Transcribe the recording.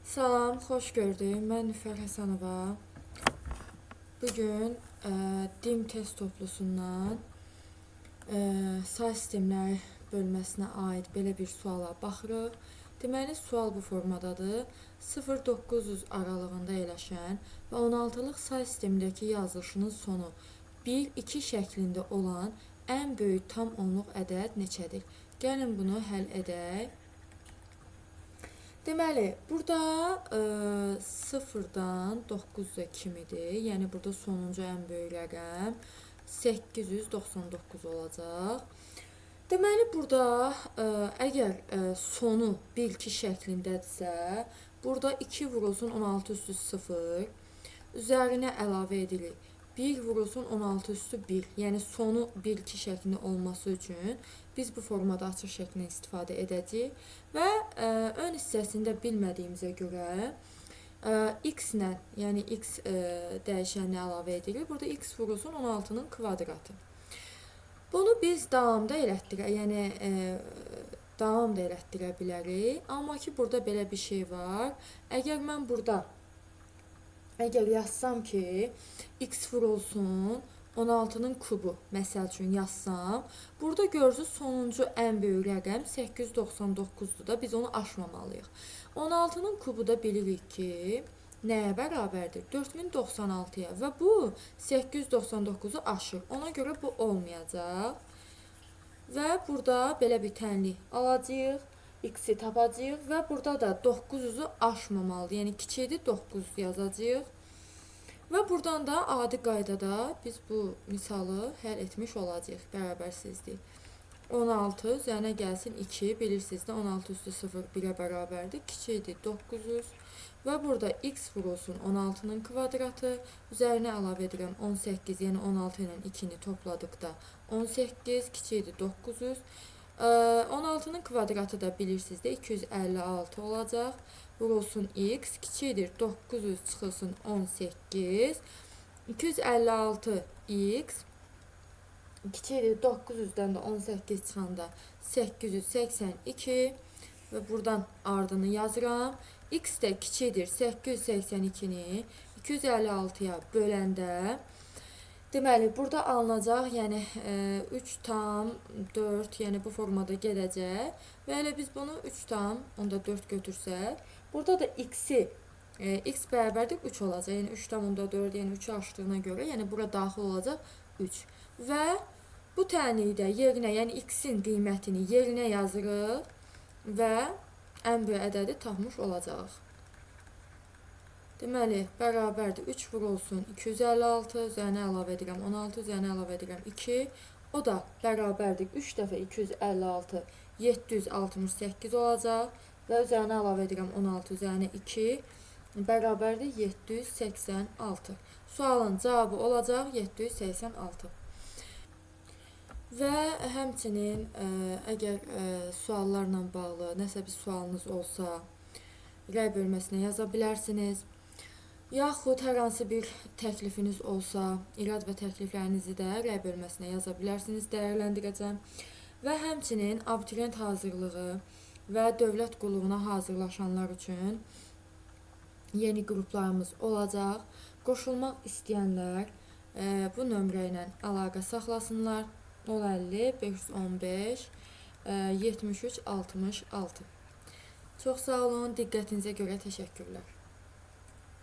Salam, xoş gördük. Mən Nüfər Həsənova. Bugün DİM test toplusundan say sistemləri bölməsinə aid belə bir suala baxırıq. Deməli, sual bu formadadır. 0-900 aralığında yerləşən və 16-lıq say sistemindəki yazılışının sonu 1-2 şəklində olan ən böyük tam onluq ədəd neçədir? Gəlin bunu həll edək. Deməli, burada 0-dan 900-ə kimidir. Yəni, burada sonuncu ən böyük rəqəm 899 olacaq. Deməli, burada əgər sonu 1-2 şəklindədirsə, burada 2 vurulsun 16 üstü 0, üzərinə əlavə edirik. 1 vurulsun 16 üstü 1, yəni sonu 1-2 şəklində olması üçün biz bu formada açıq şəklində istifadə edəcəyik və ön hissəsində bilmədiyimizə görə x-lə, yəni x dəyişənini əlavə edirik. Burada x vurulsun 16-nın kvadratı. Bunu biz davamda elətdirə, yəni davam da elətdirə bilərik. Amma ki, burada belə bir şey var. Əgər mən burada yazsam ki, x vurulsun 16-nın kubu, məsəl üçün yazsam, burada görürsünüz sonuncu ən böyük rəqəm 899-dur da, biz onu aşmamalıyıq. 16-nın kubu da bilirik ki, nəyə bərabərdir? 4096-ya və bu 899-u aşır. Ona görə bu olmayacaq. Və burada belə bir tənlik alacağıq. X-i tapacağıq və burada da 900-ü aşmamalıdır. Yəni, kiçikdir 900 yazacağıq. Və buradan da adi qaydada biz bu misalı həll etmiş olacağıq. Bərabərsizlik. 16 üzərinə gəlsin 2. Bilirsiniz də 16 üstü 0 1-ə bərabərdir. Kiçikdir 900. Və burada x vurulsun 16-nın kvadratı. Üzərinə əlavə edirəm 18. Yəni 16 ilə 2-ni topladıqda 18. Kiçikdir 900. 16-nın kvadratı da bilirsiniz də 256 olacaq. Vurulsun x, kiçikdir 900 çıxılsın 18. 256 x, kiçikdir 900-dən də 18 çıxanda 882 və buradan ardını yazıram. X də kiçikdir 882-ni 256-ya böləndə deməli, burada alınacaq, yəni 3 tam 4, yəni bu formada gedəcək və elə biz bunu 3 tam, onda 4 götürsək, burada da x-i, x bərabərdir 3 olacaq, yəni 3 tam onda 4, yəni 3 aşdığına görə, yəni bura daxil olacaq 3 və bu tənliyi də yerinə, yəni x-in qiymətini yerinə yazırıq və ən böyük ədədi tapmış olacaq. Deməli, bərabərdir 3 vurulsun 256, üzərinə əlavə edirəm 16, üzərinə əlavə edirəm 2. O da bərabərdir 3 dəfə 256, 768 olacaq və üzərinə əlavə edirəm 16, üzərinə 2, bərabərdir 786. Sualın cavabı olacaq 786. Və həmçinin əgər suallarla bağlı nəsə bir sualınız olsa, rəy bölməsinə yaza bilərsiniz. Yaxud hər hansı bir təklifiniz olsa, irad və təkliflərinizi də rəy bölməsinə yaza bilərsiniz, dəyərləndirəcəm. Və həmçinin abituriyent hazırlığı və dövlət qulluğuna hazırlaşanlar üçün yeni qruplarımız olacaq. Qoşulmaq istəyənlər bu nömrə ilə əlaqə saxlasınlar. 050 515 73 66. Çox sağ olun, diqqətinizə görə təşəkkürlər.